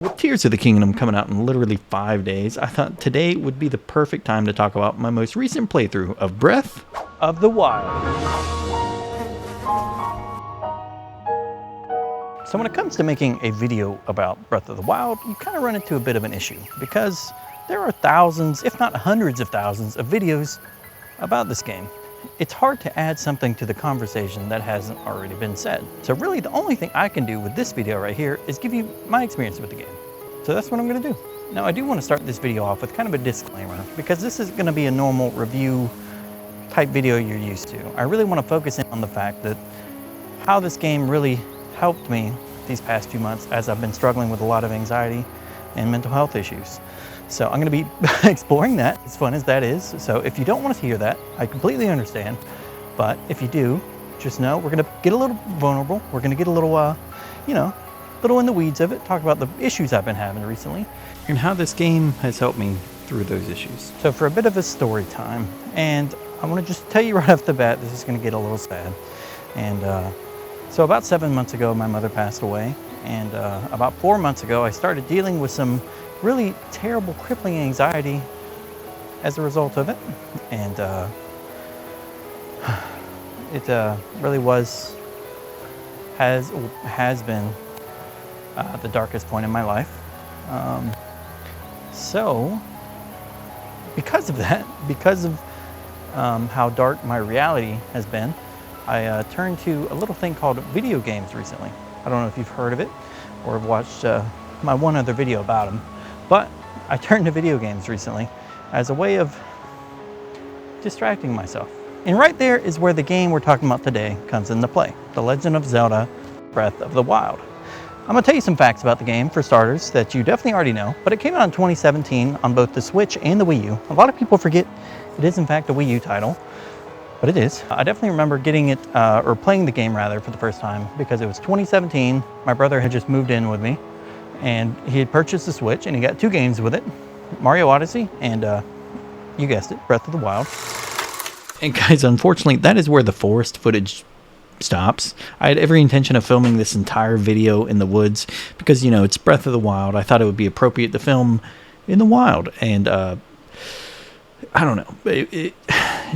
With Tears of the Kingdom coming out in literally 5 days, I thought today would be the perfect time to talk about my most recent playthrough of Breath of the Wild. So when it comes to making a video about Breath of the Wild, you kind of run into a bit of an issue because there are thousands, if not hundreds of thousands, of videos about this game. It's hard to add something to the conversation that hasn't already been said. So really the only thing I can do with this video right here is give you my experience with the game. So that's what I'm gonna do. Now I do want to start this video off with kind of a disclaimer because this is gonna be a normal review type video you're used to. I really want to focus in on the fact that how this game really helped me these past few months as I've been struggling with a lot of anxiety and mental health issues. So I'm going to be exploring that, as fun as that is. So if you don't want to hear that, I completely understand. But if you do, just know we're going to get a little vulnerable. We're going to get a little, little in the weeds of it, talk about the issues I've been having recently and how this game has helped me through those issues. So for a bit of a story time, and I want to just tell you right off the bat, this is going to get a little sad. And so about 7 months ago, my mother passed away. And about 4 months ago, I started dealing with some really terrible, crippling anxiety as a result of it. And it really has been the darkest point in my life. So because of that, because of how dark my reality has been, I turned to a little thing called video games recently. I don't know if you've heard of it or have watched my one other video about them, but I turned to video games recently as a way of distracting myself. And right there is where the game we're talking about today comes into play, The Legend of Zelda, Breath of the Wild. I'm gonna tell you some facts about the game for starters that you definitely already know, but it came out in 2017 on both the Switch and the Wii U. A lot of people forget it is in fact a Wii U title, but it is. I definitely remember getting it, or playing the game rather, for the first time because it was 2017. My brother had just moved in with me and he had purchased the Switch and he got 2 games with it, Mario Odyssey and you guessed it, Breath of the Wild. And guys, unfortunately, that is where the forest footage stops. I had every intention of filming this entire video in the woods because, you know, it's Breath of the Wild. I thought it would be appropriate to film in the wild. And I don't know.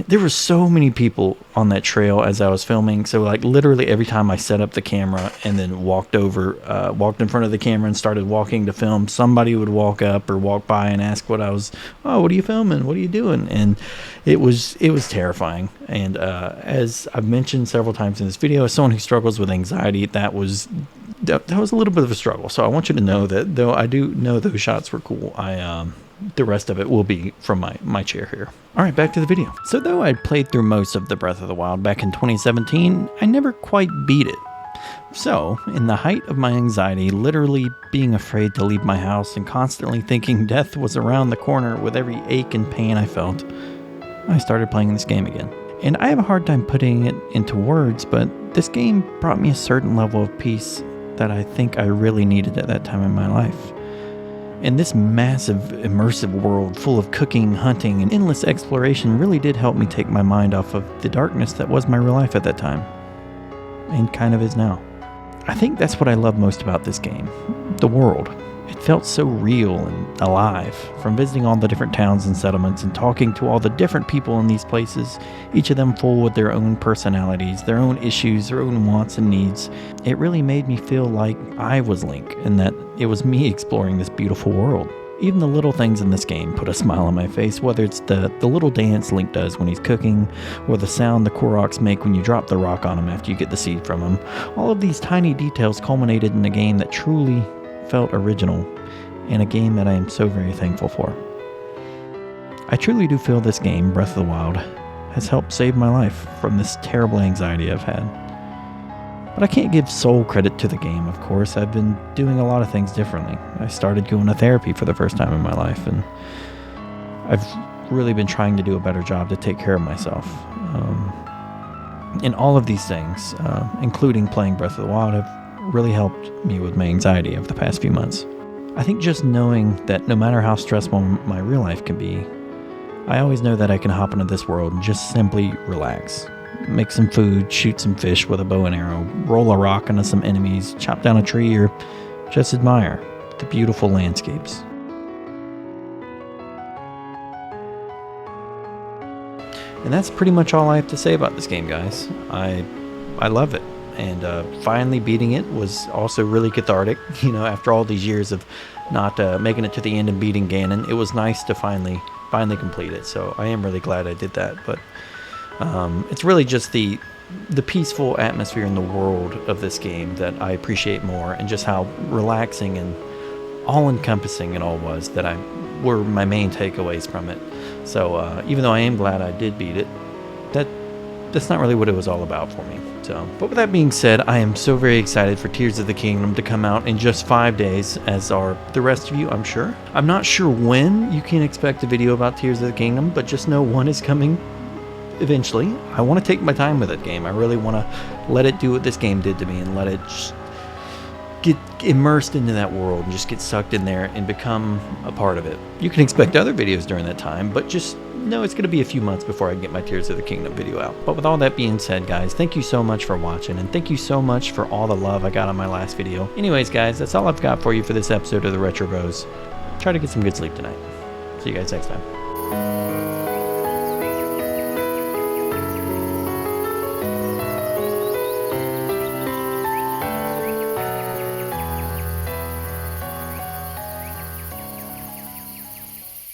There were so many people on that trail as I was filming. So like literally every time I set up the camera and then walked in front of the camera and started walking to film, somebody would walk up or walk by and ask what are you filming? What are you doing? And it was terrifying. And as I've mentioned several times in this video, as someone who struggles with anxiety, that was a little bit of a struggle. So I want you to know that though I do know those shots were cool, the rest of it will be from my chair here. All right, back to the video. So though I'd played through most of the Breath of the Wild back in 2017, I never quite beat it. So, in the height of my anxiety, literally being afraid to leave my house and constantly thinking death was around the corner with every ache and pain I felt, I started playing this game again. And I have a hard time putting it into words, but this game brought me a certain level of peace that I think I really needed at that time in my life. And this massive, immersive world full of cooking, hunting, and endless exploration really did help me take my mind off of the darkness that was my real life at that time. And kind of is now. I think that's what I love most about this game. The world. It felt so real and alive. From visiting all the different towns and settlements and talking to all the different people in these places, each of them full with their own personalities, their own issues, their own wants and needs. It really made me feel like I was Link and that it was me exploring this beautiful world. Even the little things in this game put a smile on my face, whether it's the little dance Link does when he's cooking, or the sound the Koroks make when you drop the rock on him after you get the seed from him. All of these tiny details culminated in a game that truly felt original, and a game that I am so very thankful for. I truly do feel this game, Breath of the Wild, has helped save my life from this terrible anxiety I've had. But I can't give sole credit to the game, of course. I've been doing a lot of things differently. I started going to therapy for the first time in my life, and I've really been trying to do a better job to take care of myself. And all of these things, including playing Breath of the Wild, have really helped me with my anxiety over the past few months. I think just knowing that no matter how stressful my real life can be, I always know that I can hop into this world and just simply relax. Make some food, shoot some fish with a bow and arrow, roll a rock into some enemies, chop down a tree, or just admire the beautiful landscapes. And that's pretty much all I have to say about this game, guys. I love it. And finally beating it was also really cathartic. You know, after all these years of not making it to the end and beating Ganon, it was nice to finally complete it. So I am really glad I did that. But it's really just the peaceful atmosphere in the world of this game that I appreciate more, and just how relaxing and all-encompassing it all was that were my main takeaways from it. So even though I am glad I did beat it, that's not really what it was all about for me. So, but with that being said, I am so very excited for Tears of the Kingdom to come out in just 5 days, as are the rest of you, I'm sure. I'm not sure when you can expect a video about Tears of the Kingdom, but just know one is coming eventually. I want to take my time with that game. I really want to let it do what this game did to me, and let it just get immersed into that world and just get sucked in there and become a part of it. You can expect other videos during that time, but just know it's going to be a few months before I can get my Tears of the Kingdom video out. But with all that being said, guys, thank you so much for watching, and thank you so much for all the love I got on my last video. Anyways, guys, that's all I've got for you for this episode of the Retro Bros. Try to get some good sleep tonight. See you guys next time.